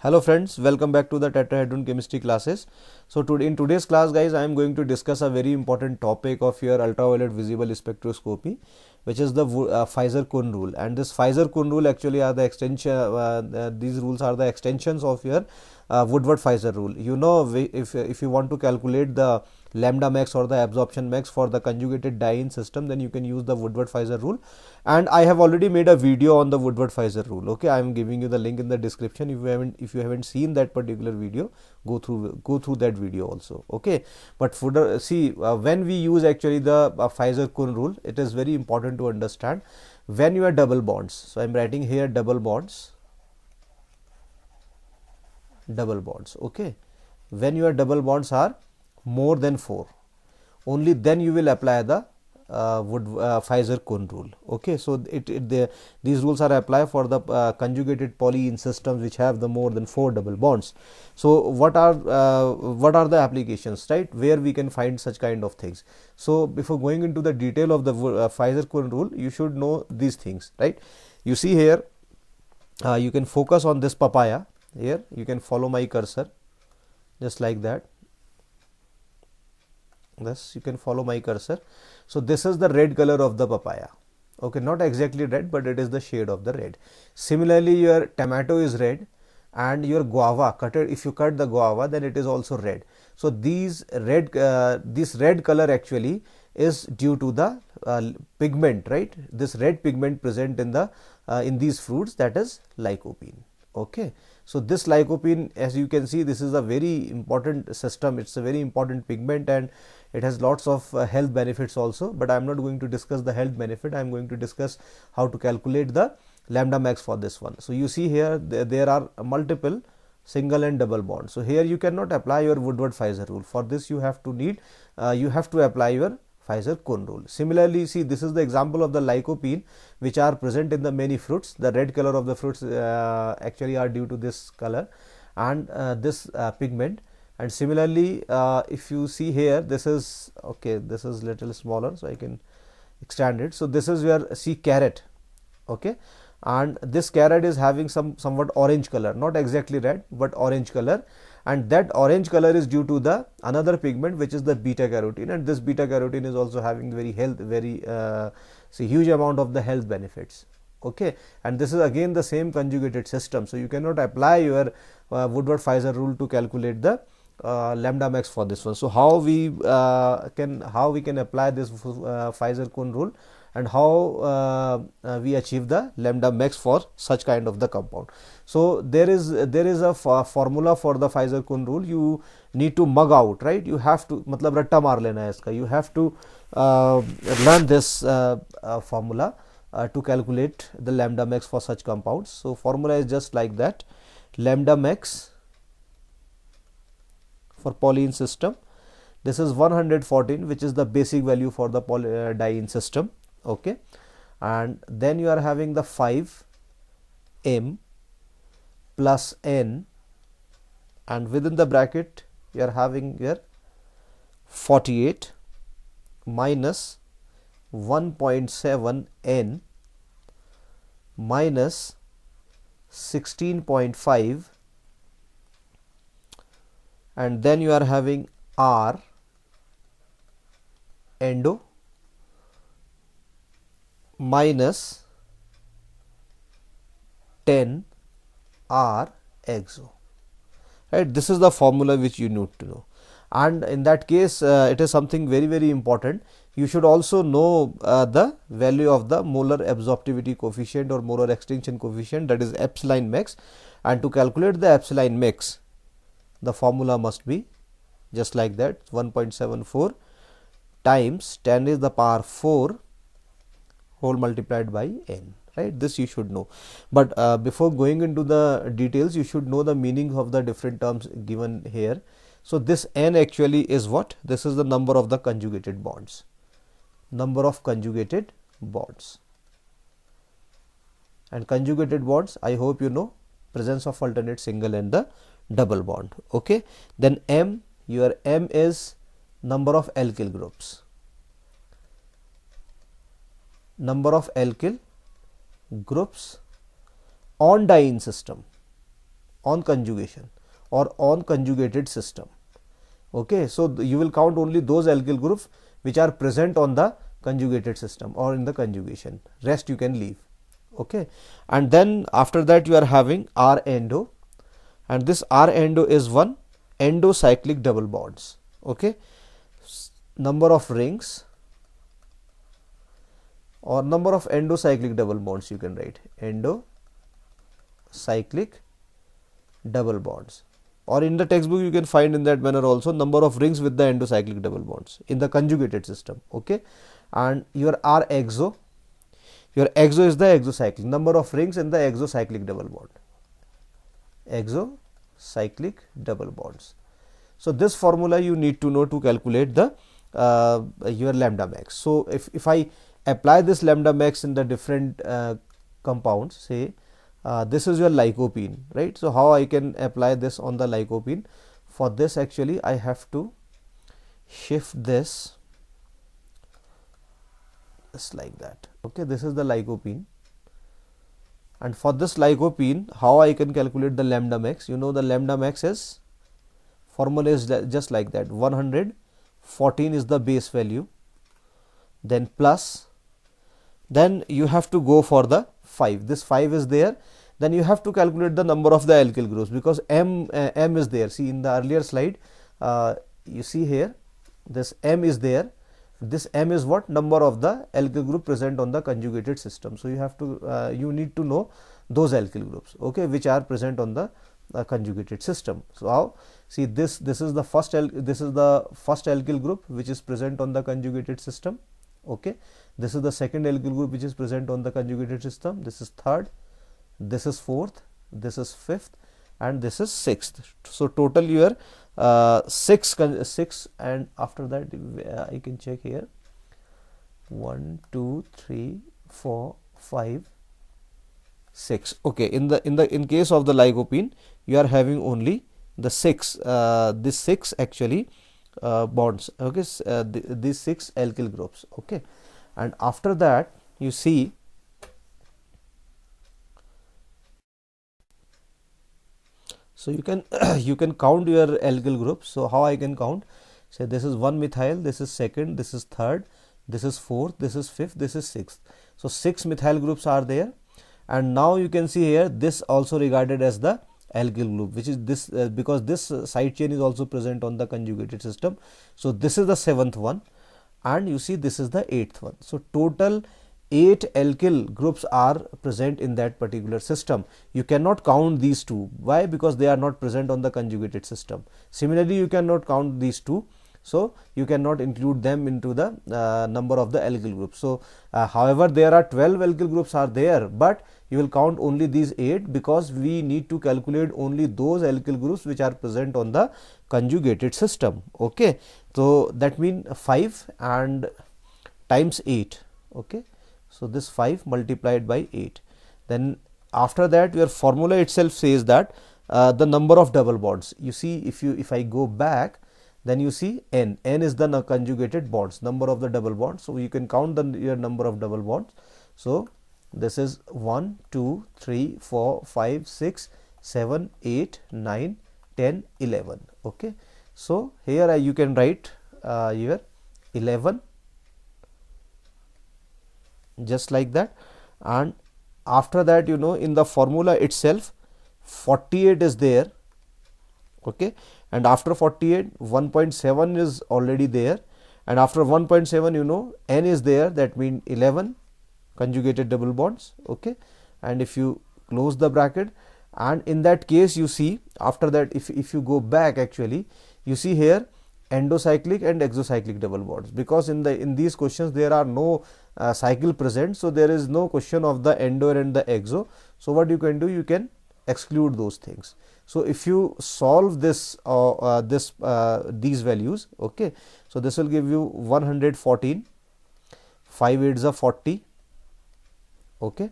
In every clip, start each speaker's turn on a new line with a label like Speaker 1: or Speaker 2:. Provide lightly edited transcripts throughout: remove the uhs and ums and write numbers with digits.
Speaker 1: Hello friends, welcome back to the tetrahedron chemistry classes. So in today's class guys, I am going to discuss a very important topic of your ultraviolet visible spectroscopy, which is the Pfizer-Kuhn rule. And this Pfizer-Kuhn rule actually are the extension, these rules are the extensions of your Woodward-Pfizer rule. You know, if you want to calculate the lambda max or the absorption max for the conjugated diene system, then you can use the Woodward-Pfizer rule. And I have already made a video on the Woodward-Pfizer rule. Okay, I am giving you the link in the description. If you haven't seen that particular video, go through that video also. Okay, but when we use actually the Pfizer-Kuhn rule, it is very important to understand when you are double bonds. So I am writing here double bonds. Okay, when your double bonds are more than 4, only then you will apply the Pfizer-Kuhn rule. Okay, so these rules are applied for the conjugated polyene systems which have the more than 4 double bonds. So what are the applications, right, where we can find such kind of things? So before going into the detail of the Pfizer-Kuhn rule, you should know these things, right? You see here, you can focus on this papaya. Here you can follow my cursor just like that. Thus you can follow my cursor. So this is the red color of the papaya. Okay, not exactly red, but it is the shade of the red. Similarly, your tomato is red, and your guava, if you cut the guava, then it is also red. So this red color actually is due to the pigment, right? This red pigment present in these fruits, that is lycopene. Okay, so this lycopene, as you can see, this is a very important system. It's a very important pigment, and it has lots of health benefits also, but I am not going to discuss the health benefit. I am going to discuss how to calculate the lambda max for this one. So you see here there are multiple single and double bonds. So here you cannot apply your Woodward-Pfizer rule. For this you have to apply your Pfizer-Kuhn rule. Similarly, see, this is the example of the lycopene which are present in the many fruits. The red color of the fruits actually are due to this color and this pigment. And similarly, if you see here, this is little smaller, so I can extend it. So this is where, see, carrot. Okay, and this carrot is having somewhat orange color, not exactly red, but orange color, and that orange color is due to the another pigment which is the beta carotene, and this beta carotene is also having huge amount of the health benefits. Okay, and this is again the same conjugated system, so you cannot apply your Woodward-Pfizer rule to calculate the lambda max for this one. So how we can apply this Pfizer-Kuhn rule, and how we achieve the lambda max for such kind of the compound. So there is a formula for the Pfizer-Kuhn rule. You need to mug out, right? You have to matlab ratta maar lena hai iska. You have to learn this formula to calculate the lambda max for such compounds. So formula is just like that: lambda max for polyene system, this is 114, which is the basic value for the diene system. Okay, and then you are having the 5m plus n, and within the bracket you are having here 48 minus 1.7 n minus 16.5, and then you are having R endo minus 10 R exo, right? This is the formula which you need to know, and in that case it is something very important. You should also know the value of the molar absorptivity coefficient or molar extinction coefficient, that is epsilon max, and to calculate the epsilon max, the formula must be just like that: 1.74 times 10 is the power 4 whole multiplied by n, right? This you should know. But before going into the details, you should know the meaning of the different terms given here. So this n actually is what? This is the number of the conjugated bonds. Number of conjugated bonds. And conjugated bonds, I hope you know, presence of alternate single and the double bond. Okay, then m, your m is number of alkyl groups. Number of alkyl groups on diene system. on conjugation or on conjugated system. Okay, so you will count only those alkyl groups which are present on the conjugated system or in the conjugation. Rest you can leave. Okay, and then after that you are having R endo, and this R endo is one endocyclic double bonds. Okay, number of rings or number of endocyclic double bonds, you can write endocyclic double bonds, or in the textbook you can find in that manner also, number of rings with the endocyclic double bonds in the conjugated system. Okay, and your R exo, your exo is the exocyclic, number of rings in the exocyclic double bond, exocyclic double bonds. So this formula you need to know to calculate the your lambda max. So if I apply this lambda max in the different compounds, say this is your lycopene, right? So how I can apply this on the lycopene? For this actually I have to shift this just like that. Okay, this is the lycopene, and for this lycopene how I can calculate the lambda max? You know the lambda max is, formula is just like that, 114 is the base value, then plus, then you have to go for the 5, this 5 is there, then you have to calculate the number of the alkyl groups, because M is there. See in the earlier slide, you see here this M is there, this M is what? Number of the alkyl group present on the conjugated system. So you have to you need to know those alkyl groups, okay, which are present on the conjugated system. So how? See this is the first alkyl group which is present on the conjugated system. Okay, this is the second alkyl group which is present on the conjugated system, this is third, this is fourth, this is fifth, and this is sixth. So total your 6, and after that I can check here, 1 2 3 4 5 6. Okay, in case of the lycopene you are having only the 6, this 6 actually bonds. Okay, these 6 alkyl groups. Okay, and after that you see so you can you can count your alkyl groups. So how I can count? Say this is 1 methyl, this is second, this is third, this is fourth, this is fifth, this is sixth. So 6 methyl groups are there, and now you can see here this also regarded as the alkyl group, which is this because this side chain is also present on the conjugated system. So this is the 7th one, and you see this is the 8th one. So total 8 alkyl groups are present in that particular system. You cannot count these two. Why? Because they are not present on the conjugated system. Similarly, you cannot count these two, so you cannot include them into the number of the alkyl groups. So however, there are 12 alkyl groups are there, but you will count only these 8, because we need to calculate only those alkyl groups which are present on the conjugated system. Okay, so that means 5 and times 8. Okay, so this 5 multiplied by 8. Then after that your formula itself says that the number of double bonds. You see, if I go back, then you see n is the conjugated bonds, number of the double bonds. So you can count your number of double bonds. So this is 1 2 3 4 5 6 7 8 9 10 11. Okay, so here you can write your 11 just like that, and after that, you know, in the formula itself 48 is there. Okay, and after 48 1.7 is already there, and after 1.7, you know, n is there, that means 11 conjugated double bonds. Okay, and if you close the bracket, and in that case you see after that, if you go back, actually you see here endocyclic and exocyclic double bonds, because in these questions there are no cycle present, so there is no question of the endo and the exo. So what you can do, you can exclude those things. So if you solve this these values, okay, so this will give you 114, 5 8s are 40. Okay,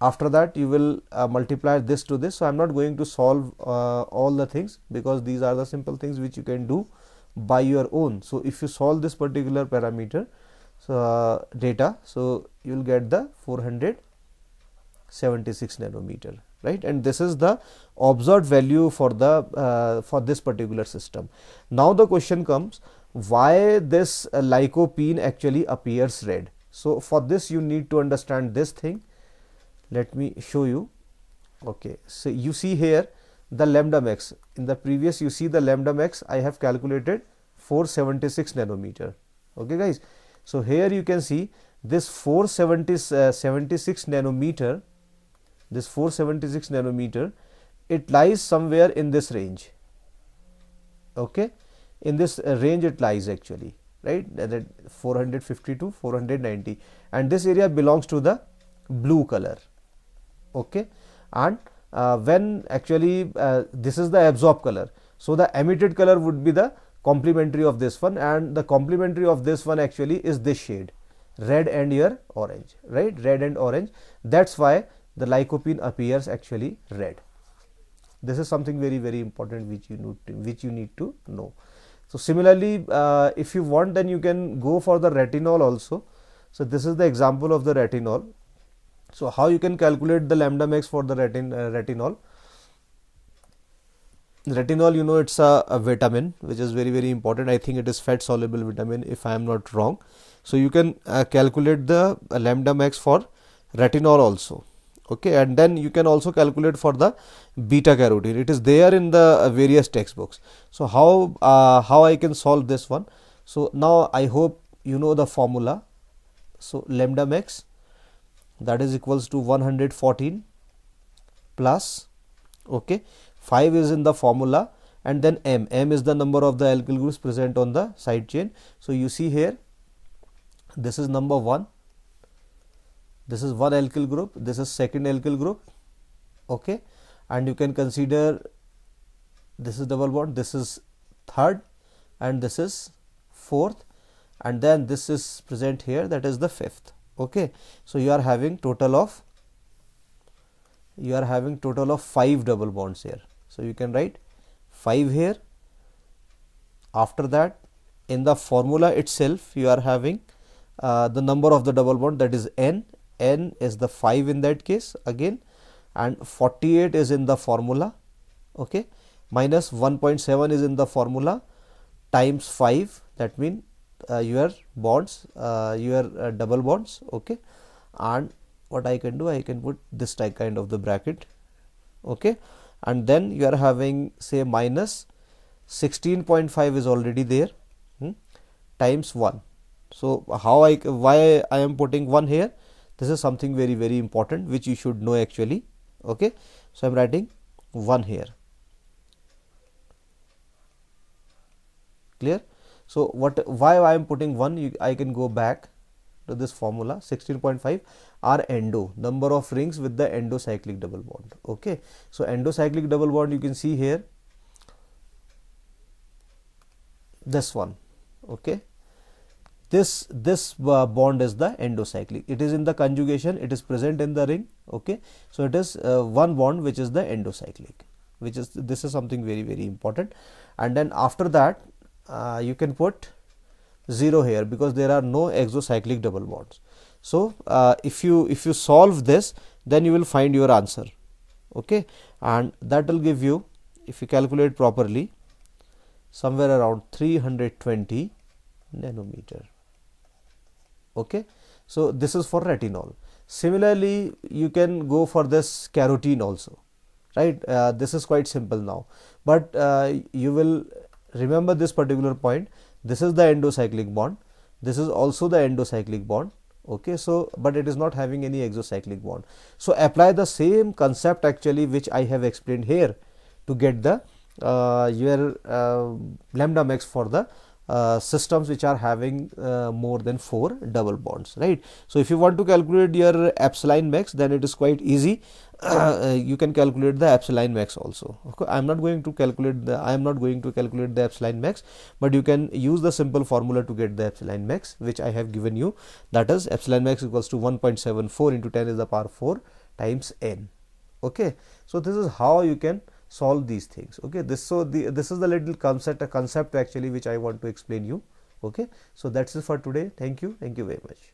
Speaker 1: after that you will multiply this to this. So I am not going to solve all the things, because these are the simple things which you can do by your own. So if you solve this particular parameter data, so you will get the 476 nanometer. right? And this is the observed value for the for this particular system. Now the question comes, why this lycopene actually appears red? So for this you need to understand this thing. Let me show you. Okay, so you see here the lambda max. In the previous you see the lambda max I have calculated 476 nanometer. Okay guys, so here you can see this 476 nanometer, this 476 nanometer, it lies somewhere in this range. Okay, in this range it lies actually, right? That 450 to 490, and this area belongs to the blue color. Okay, and when actually this is the absorbed color, so the emitted color would be the complementary of this one, and the complementary of this one actually is this shade, red and your orange, right? Red and orange. That's why the lycopene appears actually red. This is something very important which you need to know. So similarly, if you want, then you can go for the retinol also. So this is the example of the retinol. So how you can calculate the lambda max for the retinol? Retinol, you know, it's a vitamin which is very important. I think it is fat soluble vitamin if I am not wrong. So you can calculate the lambda max for retinol also. Okay, and then you can also calculate for the beta carotene. It is there in the various textbooks. So how I can solve this one? So now I hope you know the formula. So lambda max, that is equals to 114 plus, okay, 5 is in the formula, and then m is the number of the alkyl groups present on the side chain. So you see here, this is number 1, this is one alkyl group, this is second alkyl group, okay, and you can consider this is double bond, this is third, and this is fourth, and then this is present here, that is the fifth. Okay, so you are having total of 5 double bonds here. So you can write 5 here. After that, in the formula itself, you are having the number of the double bond, that is n. N is the 5 in that case again, and 48 is in the formula. Okay, minus 1.7 is in the formula, times 5. That means your bonds, your double bonds. Okay, and what I can do, I can put this type kind of the bracket. Okay, and then you are having, say, minus 16.5 is already there, times 1. So why I am putting 1 here? This is something very important which you should know actually. Okay, so I am writing 1 here. Clear? So why I am putting 1? I can go back to this formula. 16.5 are endo, number of rings with the endocyclic double bond. Okay, so endocyclic double bond, you can see here, this one. Okay, this bond is the endocyclic. It is in the conjugation, it is present in the ring. Okay, so it is one bond which is the endocyclic, this is something very important. And then after that, you can put 0 here because there are no exocyclic double bonds. So if you solve this, then you will find your answer. Okay, and that will give you, if you calculate properly, somewhere around 320 nanometer. Okay, so this is for retinol. Similarly, you can go for this carotene also, right? This is quite simple now, but you will remember this particular point. This is the endocyclic bond, this is also the endocyclic bond. Okay, so but it is not having any exocyclic bond. So apply the same concept actually which I have explained here to get the your lambda max for the systems which are having more than 4 double bonds, right? So if you want to calculate your epsilon max, then it is quite easy. You can calculate the epsilon max also. Okay, I am not going to calculate the epsilon max, but you can use the simple formula to get the epsilon max which I have given you, that is epsilon max equals to 1.74 into 10 to the power 4 times n. Okay, so this is how you can solve these things. Okay, this is the little concept actually which I want to explain you. Okay, so that's it for today. Thank you very much.